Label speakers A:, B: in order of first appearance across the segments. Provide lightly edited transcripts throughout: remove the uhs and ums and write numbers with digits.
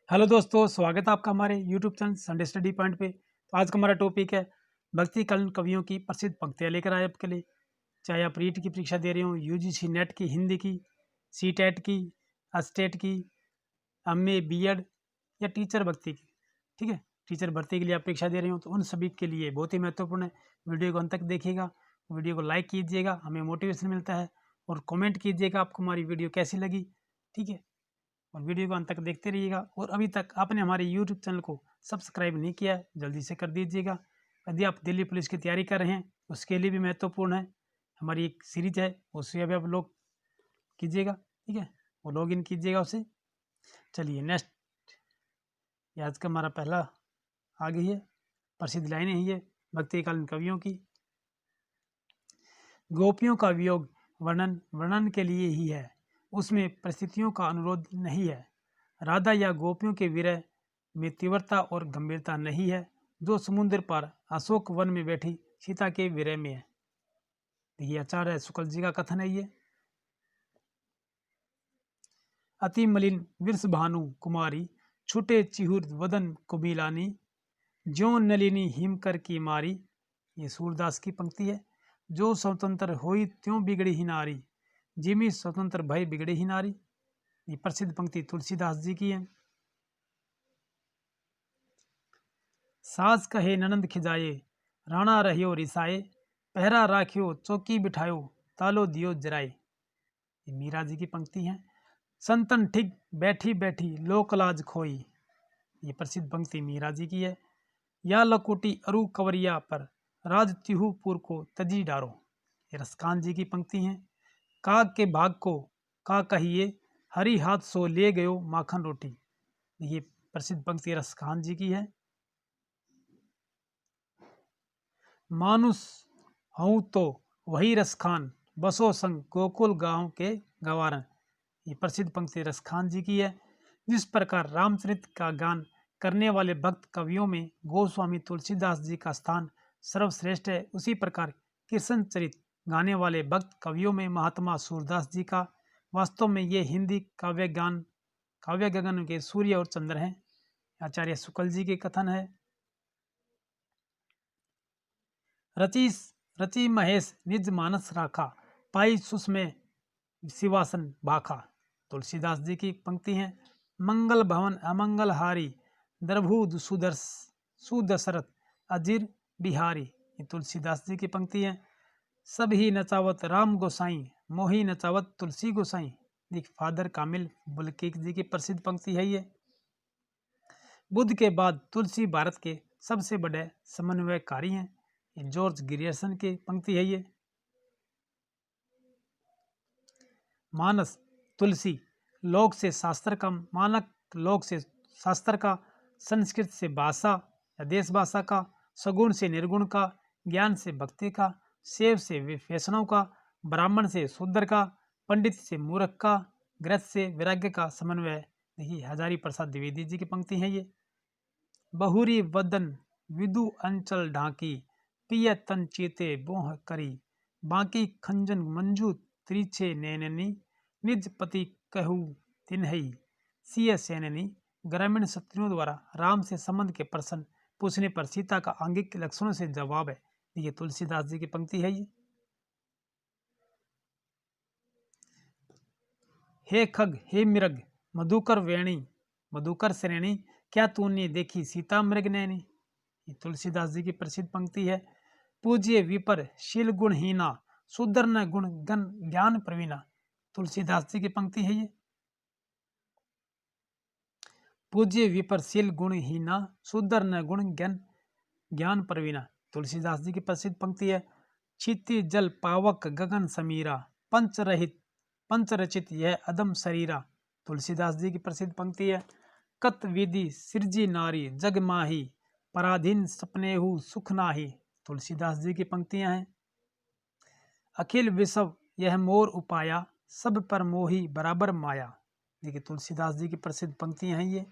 A: Hello दोस्तों, स्वागत है आपका हमारे YouTube channel Sunday study point पे। तो आज का हमारा टॉपिक है भक्तिकालीन कवियों की प्रसिद्ध पंक्तियाँ लेकर आए आपके लिए। चाहे आप रीट की परीक्षा दे रहे हो, यूजीसी नेट की, हिंदी की, सीटेट की, स्टेट की, एमए, बीएड या टीचर भर्ती की, ठीक है, टीचर भर्ती के लिए आप परीक्षा दे रहे हो तो उन सभी के लिए बहुत ही महत्वपूर्ण है। वीडियो को अंत तक देखिएगा, वीडियो को लाइक कीजिएगा, हमें मोटिवेशन मिलता है, और कमेंट कीजिएगा आपको हमारी वीडियो कैसी लगी, ठीक है। और वीडियो को अंत तक देखते रहिएगा। और अभी तक आपने हमारे यूट्यूब चैनल को सब्सक्राइब नहीं किया है, जल्दी से कर दीजिएगा। यदि आप दिल्ली पुलिस की तैयारी कर रहे हैं उसके लिए भी महत्वपूर्ण है, हमारी एक सीरीज है, उसे अभी आप लोग कीजिएगा, ठीक है, वो लॉग इन कीजिएगा उसे। चलिए नेक्स्ट, आज का हमारा पहला आ गई है, प्रसिद्ध लाइनें ही है भक्तिकालीन कवियों की। गोपियों का वियोग वर्णन वर्णन के लिए ही है, उसमें परिस्थितियों का अनुरोध नहीं है। राधा या गोपियों के विरह में तीव्रता और गंभीरता नहीं है, जो समुद्र पर अशोक वन में बैठी सीता के विरह में है। देखिए, आचार्य शुक्ल जी का कथन है ये। अति मलिन विरस भानु कुमारी, छूटे चिहुर वदन कुमिलानी, ज्यों नलिनी हिमकर की मारी। ये सूरदास की पंक्ति है। जो स्वतंत्र होई त्यों बिगड़ी ही नारी, जिमी स्वतंत्र भय बिगड़े ही नारी। ये प्रसिद्ध पंक्ति तुलसीदास जी की है। सास कहे ननंद खिजाए, राणा रहियो रिसाए, पहरा राखियो चौकी बिठायो, तालो दियो जराए। ये मीरा जी की पंक्ति है। संतन ठीक बैठी बैठी लोक लाज खोई। ये प्रसिद्ध पंक्ति मीरा जी की है। या लकुटी अरु कवरिया पर, राज तिहुपुर को तजी डारो। ये रसकान जी की पंक्ति है। काग के भाग को का कहिए, हरी हाथ सो ले गयो माखन रोटी। ये प्रसिद्ध पंक्ति रसखान जी की है। मानुस हूँ तो वही रसखान, बसो संग गोकुल गांव के गवारन। ये प्रसिद्ध पंक्ति रसखान जी की है। जिस प्रकार रामचरित का गान करने वाले भक्त कवियों में गोस्वामी तुलसीदास जी का स्थान सर्वश्रेष्ठ है, उसी प्रकार कृष्ण चरित गाने वाले भक्त कवियों में महात्मा सूरदास जी का। वास्तव में ये हिंदी काव्य गगन के सूर्य और चंद्र हैं। आचार्य शुक्ल जी के कथन है। रचि रचि महेश निज मानस राखा, पाई सुषमे शिवासन भाखा। तुलसीदास जी की पंक्ति है। मंगल भवन अमंगल हारी, द्रभु सुदशरथ अजिर बिहारी। ये तुलसीदास जी की पंक्ति है। सब ही नचावत राम गोसाई, मोही नचावत तुलसी गोसाई। फादर कामिल बुल्कीक जी की प्रसिद्ध पंक्ति है ये। बुद्ध के बाद तुलसी भारत के सबसे बड़े समन्वयकारी हैं। ये जॉर्ज ग्रियर्सन की पंक्ति है ये। मानस तुलसी लोक से शास्त्र का, मानक लोक से शास्त्र का, संस्कृत से भाषा या देश भाषा का, सगुण से निर्गुण का, ज्ञान से भक्ति का, सेव से वैष्णव का, ब्राह्मण से शूद्र का, पंडित से मूर्ख का, गृहस्थ से वैराग्य का समन्वय। देखिए, हजारी प्रसाद द्विवेदी जी की पंक्ति है ये। बहुरी वदन विदु अंचल ढाकी, पिय तन चेते बोह करी, बाकी खंजन मंजू त्रिछे नैननी, निज पति कहू तिन्हई सिय सैननी। ग्रामीण क्षत्रियों द्वारा राम से संबंध के प्रश्न पूछने पर सीता का आंगिक लक्षणों से जवाब है। ये तुलसीदास जी की पंक्ति है ये। हे खग हे मृग मधुकर वेणी, मधुकर श्रेणी, क्या तूने देखी सीता मृग नैनी। ये तुलसीदास जी की प्रसिद्ध पंक्ति है। पूज्य विपर शील गुणहीना, सुधर न गुण गण ज्ञान प्रवीणा। तुलसीदास जी की पंक्ति है ये। पूज्य विपरशील गुणहीना, सुधर न गुण ज्ञान प्रवीणा। तुलसीदास जी की प्रसिद्ध पंक्ति है। क्षिति जल पावक गगन समीरा, पंच रचित यह अदम शरीरा। तुलसीदास जी की प्रसिद्ध पंक्ति है। कत विधि सृजी नारी जग माही, पराधीन सपनेहु सुख नाही। तुलसीदास जी की पंक्तियां हैं। अखिल विश्व यह मोर उपाया, सब पर मोही बराबर माया। देखिए, तुलसीदास जी की प्रसिद्ध पंक्तियां हैं ये।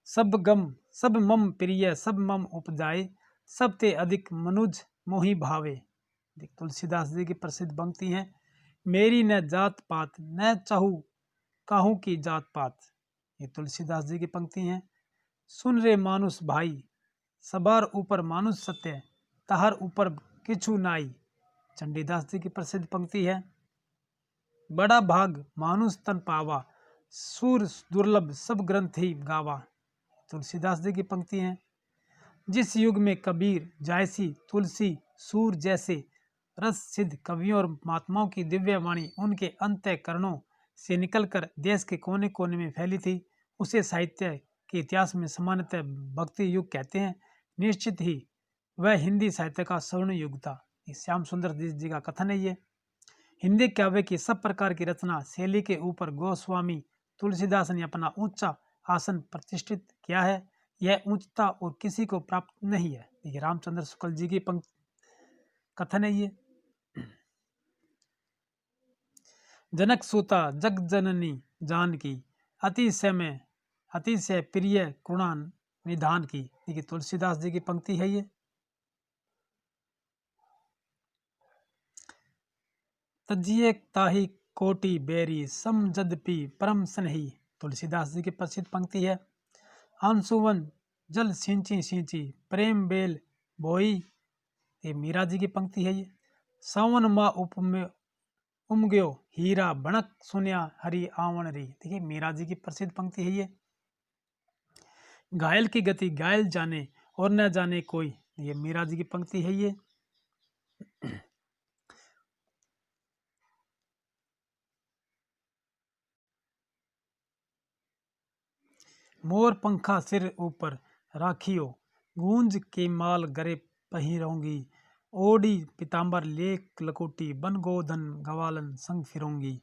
A: सब मम प्रिय सब मम उपजाए, सब ते अधिक मनुज मोहि भावे। तुलसीदास जी की प्रसिद्ध पंक्ति हैं। मेरी न जात पात न चाहू काहू की जात पात। ये तुलसीदास जी की पंक्ति हैं। सुन रे मानुष भाई, सबार ऊपर मानुष सत्य, तहर ऊपर किछु नाई। चंडीदास जी की प्रसिद्ध पंक्ति है। बड़ा भाग मानुष तन पावा, सूर दुर्लभ सब ग्रंथ ही गावा। तुलसीदास जी की पंक्ति है। जिस युग में कबीर जायसी तुलसी सूर जैसे रस सिद्ध कवियों और महात्माओं की दिव्य वाणी उनके अंतःकरणों से निकलकर देश के कोने कोने में फैली थी, उसे साहित्य के इतिहास में सामान्यतः भक्ति युग कहते हैं। निश्चित ही वह हिंदी साहित्य का स्वर्ण युग था। श्याम सुंदर जी का कथन है ये। हिंदी काव्य की सब प्रकार की रचना शैली के ऊपर गोस्वामी तुलसीदास ने अपना ऊंचा आसन प्रतिष्ठित किया है। यह ऊंचता और किसी को प्राप्त नहीं है। ये रामचंद्र शुक्ल जी की कथन है ये। जनक सूता जग जननी जानकी, अतिशय प्रिय कुणान निधान की। देखिए तुलसीदास जी की पंक्ति है ये। तजिए ताही कोटि बेरी सम जदपि परम स्नेही। तुलसीदास जी की प्रसिद्ध पंक्ति है। आंसुवन जल सिंची सिंची प्रेम बेल बोई। ये मीरा जी की पंक्ति है ये। सावन मा उमग्यो हीरा बनक सुनिया हरि आवन री। देखिए मीरा जी की प्रसिद्ध पंक्ति है ये। घायल की गति घायल जाने और न जाने कोई। ये मीरा जी की पंक्ति है ये। मोर पंखा सिर ऊपर राखियो, गूंज के माल गरे पहिरोंगी। ओडी पिताम्बर लेक लकोटी बन गोधन गवालन संग फिरोंगी।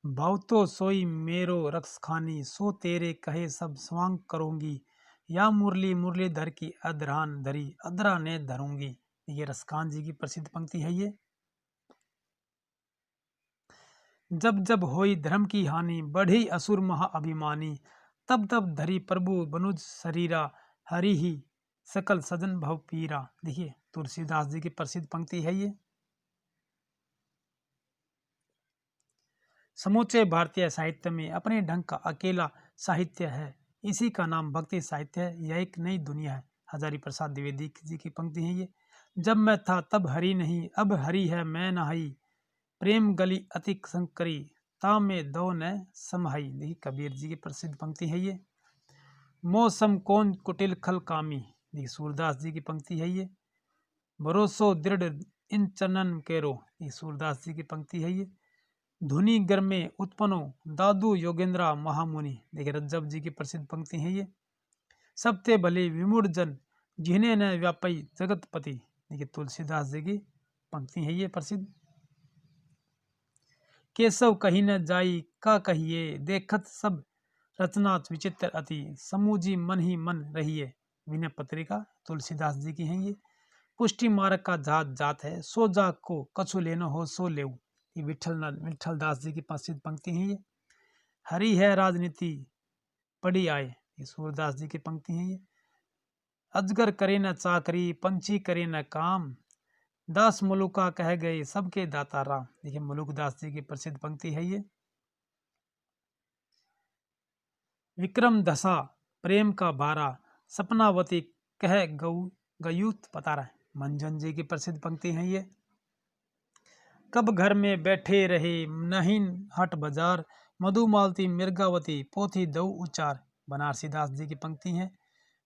A: भाव तो सोई मेरो रक्स खानी, सो तेरे कहे सब स्वांग करूंगी। या मुरली मुरलीधर की अधरान धरी, अधरा ने धरूंगी। ये रसखान जी की प्रसिद्ध पंक्ति है ये। जब जब होई धर्म की हानि, बढ़ी असुर महा अभिमानी। तब तब धरी प्रभु बनुज शरीरा, हरि ही सकल सजन भव पीरा। देखिए तुलसीदास जी की प्रसिद्ध पंक्ति है ये। समूचे भारतीय साहित्य में अपने ढंग का अकेला साहित्य है, इसी का नाम भक्ति साहित्य है। यह एक नई दुनिया है। हजारी प्रसाद द्विवेदी जी की पंक्ति है ये। जब मैं था तब हरि नहीं, अब हरि है मैं नहाई। प्रेम गली अति संकरी, ता में दो न समहाई। देखिए कबीर जी की प्रसिद्ध पंक्ति है ये। मौसम कौन कुटिल खल कामी। देखिए सूरदास जी की पंक्ति है ये। भरोसो दृढ़ इन चरणन केरो। ये सूरदास जी की पंक्ति है ये। धुनि गर्मे उत्पन्नो दादू योगेंद्रा महामुनि। देखिए रज्जब जी की प्रसिद्ध पंक्ति है ये। सबते भले विमूढ़ जन, जिन्हें न व्यापी जगतपति। देखिए तुलसीदास जी की पंक्ति है ये प्रसिद्ध। केशव कही न जाई का कहिए, देखत सब रचना विचित्र अति। समूजी मन ही मन रहिए। विनय पत्रिका तुलसीदास जी की है ये। पुष्टि मार्ग का जात जात है, सो जाग को कछु लेनो हो सो लेऊ। ये विठल दास जी की प्रसिद्ध पंक्ति है ये। हरि है राजनीति पड़ी आए। ये सूरदास जी की पंक्ति है ये। अजगर करे न चाकरी, पंछी करे न काम। दास मुलुका कह गए सबके दाता राम। देखिए मुलुक दास जी की प्रसिद्ध पंक्ति है ये। विक्रम दशा प्रेम का बारा, सपनावती कह गयूत पतारा। मंजन जी की प्रसिद्ध पंक्ति है ये। कब घर में बैठे रहे नहीं हट बाजार, मधुमालती मिर्गावती पोथी दऊ उचार। बनारसी दास जी की पंक्ति है।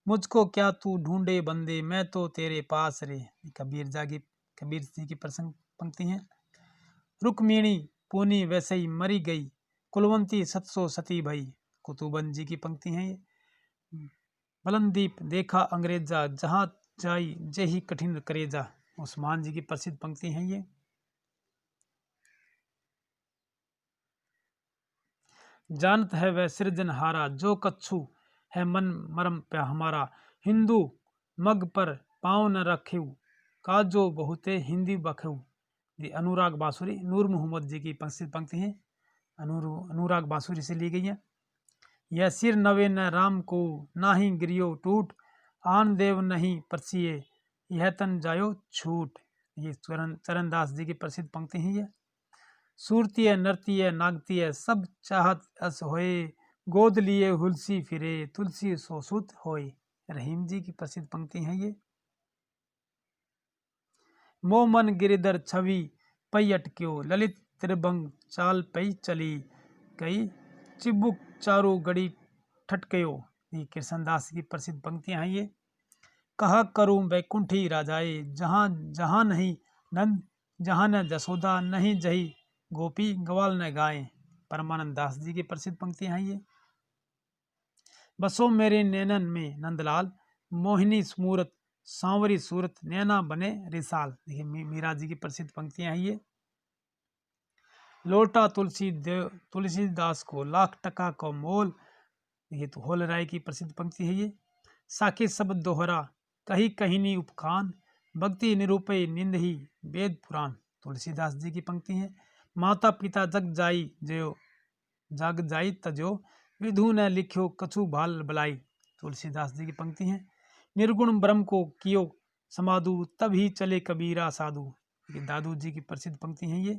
A: मुझको क्या तू ढूंढे बंदे, मैं तो तेरे पास रे। कबीर जी की प्रसंग पंक्ति है। रुक्मिणी पूनी वैसे ही मरी गई, कुलवंती सतसो सती भई। कुतुबन जी की पंक्ति है ये। बलनदीप देखा अंग्रेजा, जहां जाई जही कठिन करेजा। उस्मान जी की प्रसिद्ध पंक्ति है ये। जानत है वह सृजनहारा, जो कछु है मन मरम पे हमारा। हिंदू मग पर पाँव न रखेऊ, काजो बहुते हिंदी बखेऊ। ये अनुराग बांसुरी नूर मोहम्मद जी की प्रसिद्ध पंक्ति है। अनुराग बांसुरी से ली गई है। यह सिर नवे न राम को, नाही गिरियो टूट। आन देव नहीं परसिए, यह तन जायो छूट। ये चरणदास जी की प्रसिद्ध पंक्ति है ये। सूरतीय नर्तीय नागतीय सब चाहत अस होए, गोद लिए हुलसी फिरे तुलसी सोसुत होए। रहीम जी की प्रसिद्ध पंक्ति है ये। मोमन गिरिधर छवि पई अटक्यो, ललित त्रिभंग चाल पई चली, कई चिबुक चारू गड़ी ठटकयो। ये कृष्णदास की प्रसिद्ध पंक्तियां हैं ये। कहा करूं बैकुंठी राजाए, जहां जहां नहीं नंद, जहां न जसोदा नहीं जही गोपी ग्वाल न गाए। परमानंद दास जी की प्रसिद्ध पंक्तियां हैं ये। बसो मेरे नैनन में नंदलाल, मोहिनी सूरत सांवरी सूरत नैना बने रिसाल। देखिए मीरा जी की प्रसिद्ध पंक्तियां हैं ये। लोटा तुलसीदास को लाख टका को मोल। ये तो होल राय की प्रसिद्ध पंक्ति है ये। साके शब्द दोहरा कही कहिनी उपखान, भक्ति निरूपय निंद ही वेद पुराण। तुलसीदास जी की पंक्ति है। माता पिता जग जाई जो जग जाई तजो, विधु न लिख्यो कछु भाल बलाई। तुलसीदास जी की पंक्ति है। निर्गुण ब्रह्म को कियो समाधु, तभी चले कबीरा साधु। ये दादू जी की प्रसिद्ध पंक्ति है ये।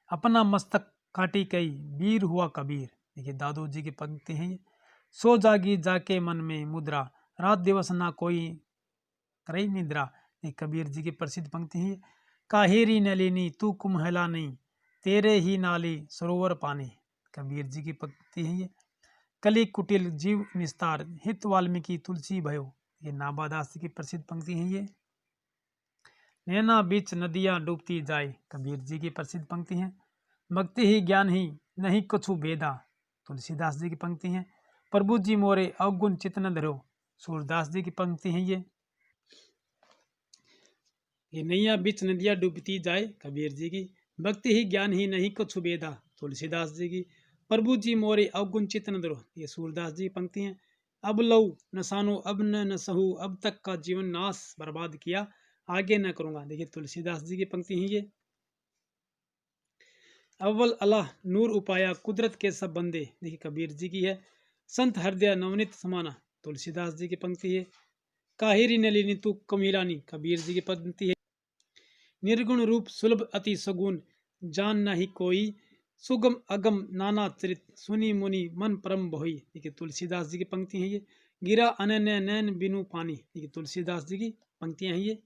A: अपना मस्तक काटी कई वीर हुआ कबीर। देखिए दादू जी की पंक्ति है ये। सो जागी जाके मन में मुद्रा, रात दिवस ना कोई करे निद्रा। ये कबीर जी की प्रसिद्ध पंक्ति है। काहेरी नलिनी तू कुम्हला नहीं, तेरे ही नाली सरोवर पानी। कबीर जी की पंक्ति है ये। कली कुटिल जीव निस्तार, हित वाल्मीकि तुलसी भयो। ये नाबादास की प्रसिद्ध पंक्ति है ये। नैना बीच नदियां डूबती जाए। कबीर जी की प्रसिद्ध पंक्ति है। भक्ति ही ज्ञान ही नहीं कछु भेदा। तुलसीदास जी की पंक्ति है। प्रभु जी मोरे अवगुण चित न धरो। सूरदास जी की पंक्ति है ये नैया बीच नदियां डूबती जाए। कबीर जी की। भक्ति ही ज्ञान ही नहीं कछु भेदा। तुलसीदास जी की। प्रभु जी मोरे अवगुण चित न धरो। ये सूरदास जी की पंक्ति है। अब लऊ न सानो अब न सहू, अब तक का जीवन नाश बर्बाद किया, आगे न करूंगा। देखिए तुलसीदास जी की पंक्ति है ये। अव्वल अल्लाह नूर उपाया, कुदरत के सब बंदे। देखिए कबीर जी की है। संत हृदय नवनीत समाना। तुलसीदास जी की पंक्ति है। काहिरी नलिनी तू कमिलानी। कबीर जी की पंक्ति है। निर्गुण रूप सुलभ अति सगुन, जान नहीं कोई, सुगम अगम नाना चरित, सुनी मुनि मन परम भोई। देखिए तुलसीदास जी की पंक्ति है ये। गिरा अनन्य नैन बिनु पानी। देखिए तुलसीदास जी की पंक्तियां हैं ये।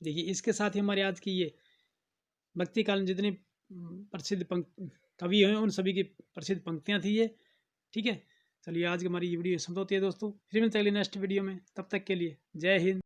A: देखिए इसके साथ ही हमारे आज की ये भक्ति काल में जितने प्रसिद्ध कवि हैं उन सभी की प्रसिद्ध पंक्तियां थी ये। ठीक है, चलिए आज की हमारी ये वीडियो समाप्त होती है दोस्तों। फिर मिलते हैं अगली नेक्स्ट वीडियो में। तब तक के लिए जय हिंद।